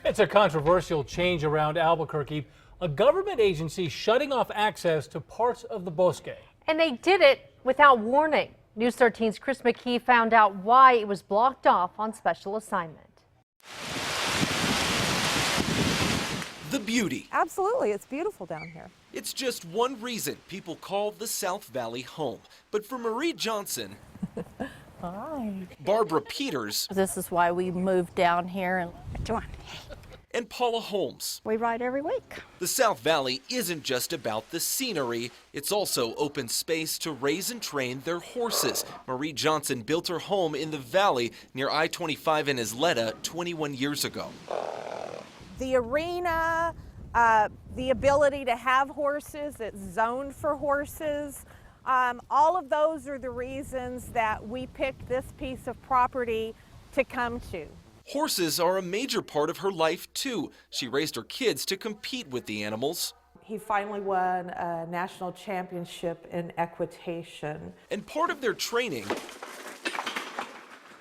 It's a controversial change around Albuquerque. A government agency shutting off access to parts of the bosque. And they did it without warning. News 13's Chris McKee found out why it was blocked off on special assignment. The beauty. Absolutely, it's beautiful down here. It's just one reason people call the South Valley home. But for Marie Johnson, Hi. Barbara Peters, This is why we moved down here. And come on. and Paula Holmes, We ride every week. the South Valley isn't just about the scenery. It's also open space to raise and train their horses. Marie Johnson built her home in the valley near I-25 in Isleta 21 years ago. The arena, the ability to have horses, it's zoned for horses. All of those are the reasons that we picked this piece of property to come to. Horses are a major part of her life, too. She raised her kids to compete with the animals. He finally won a national championship in equitation. And part of their training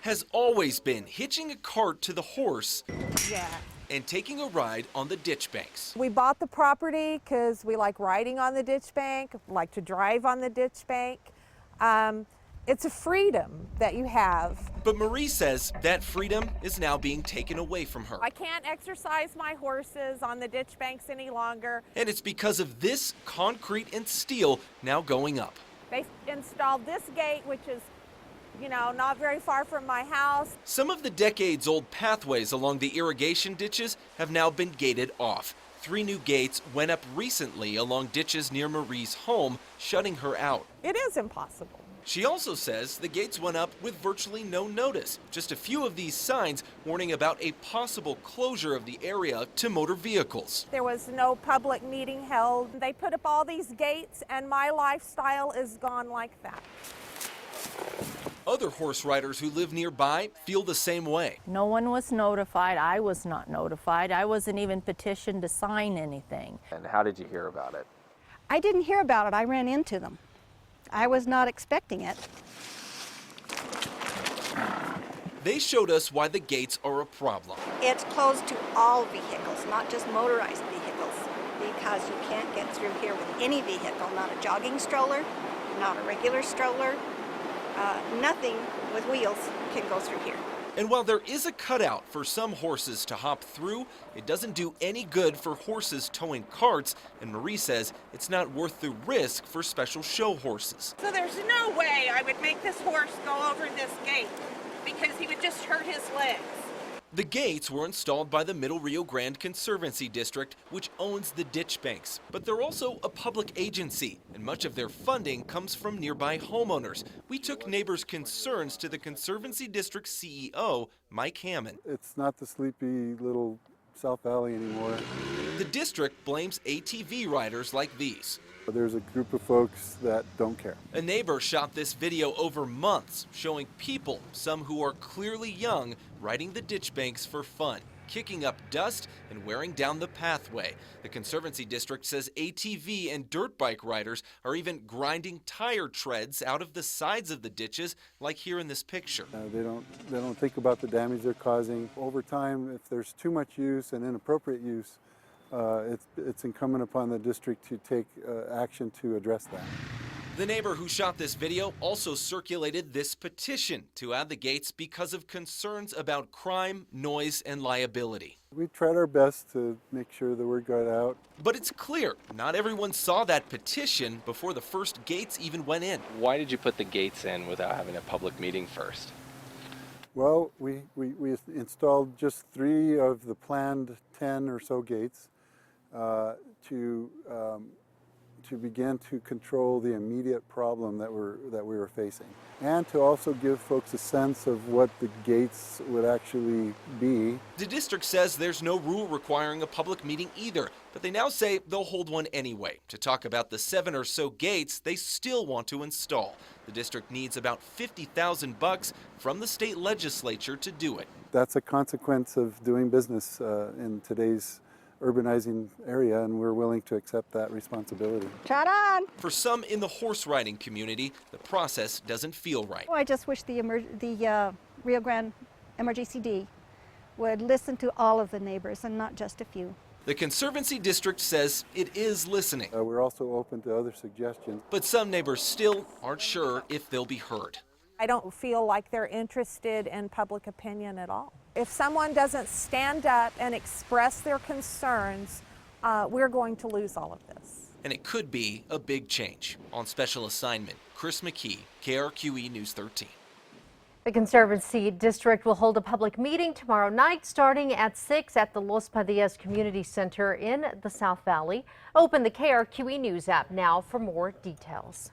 has always been hitching a cart to the horse Yeah. and taking a ride on the ditch banks. We bought the property because we like riding on the ditch bank, like to drive on the ditch bank. It's a freedom that you have. But Marie says that freedom is now being taken away from her. I can't exercise my horses on the ditch banks any longer. And it's because of this concrete and steel now going up. They installed this gate, which is, not very far from my house. Some of the decades-old pathways along the irrigation ditches have now been gated off. 3 new gates went up recently along ditches near Marie's home, shutting her out. It is impossible. She also says the gates went up with virtually no notice. Just a few of these signs warning about a possible closure of the area to motor vehicles. There was no public meeting held. They put up all these gates, and my lifestyle is gone like that. Other horse riders who live nearby feel the same way. No one was notified. I was not notified. I wasn't even petitioned to sign anything. And how did you hear about it? I didn't hear about it. I ran into them. I was not expecting it. They showed us why the gates are a problem. It's closed to all vehicles, not just motorized vehicles, because you can't get through here with any vehicle, not a jogging stroller, not a regular stroller, nothing with wheels can go through here. And while there is a cutout for some horses to hop through, it doesn't do any good for horses towing carts, and Marie says it's not worth the risk for special show horses. So there's no way I would make this horse go over this gate because he would just hurt his legs. The gates were installed by the Middle Rio Grande Conservancy District, which owns the ditch banks. But they're also a public agency, and much of their funding comes from nearby homeowners. We took neighbors' concerns to the Conservancy District CEO, Mike Hammond. It's not the sleepy little South Valley anymore. The district blames ATV riders like these. There's a group of folks that don't care. A neighbor shot this video over months, showing people, some who are clearly young, riding the ditch banks for fun, kicking up dust and wearing down the pathway. The Conservancy District says ATV and dirt bike riders are even grinding tire treads out of the sides of the ditches, like here in this picture. They don't think about the damage they're causing. Over time, if there's too much use and inappropriate use, it's incumbent upon the district to take action to address that. The neighbor who shot this video also circulated this petition to add the gates because of concerns about crime, noise, and liability. We tried our best to make sure the word got out. But it's clear not everyone saw that petition before the first gates even went in. Why did you put the gates in without having a public meeting first? Well, we installed just 3 of the planned 10 or so gates to begin to control the immediate problem that we were facing, and to also give folks a sense of what the gates would actually be. The district says there's no rule requiring a public meeting either, but they now say they'll hold one anyway to talk about the 7 or so gates they still want to install. The district needs about $50,000 from the state legislature to do it. That's a consequence of doing business in today's urbanizing area, and we're willing to accept that responsibility. Shut on! For some in the horse riding community, the process doesn't feel right. Oh, I just wish the Rio Grande MRGCD would listen to all of the neighbors and not just a few. The Conservancy district says it is listening, We're also open to other suggestions. but some neighbors still aren't sure if they'll be heard. I don't feel like they're interested in public opinion at all. If someone doesn't stand up and express their concerns, we're going to lose all of this. And it could be a big change. On special assignment, Chris McKee, KRQE News 13. The Conservancy District will hold a public meeting tomorrow night starting at 6 at the Los Padillas Community Center in the South Valley. Open the KRQE News app now for more details.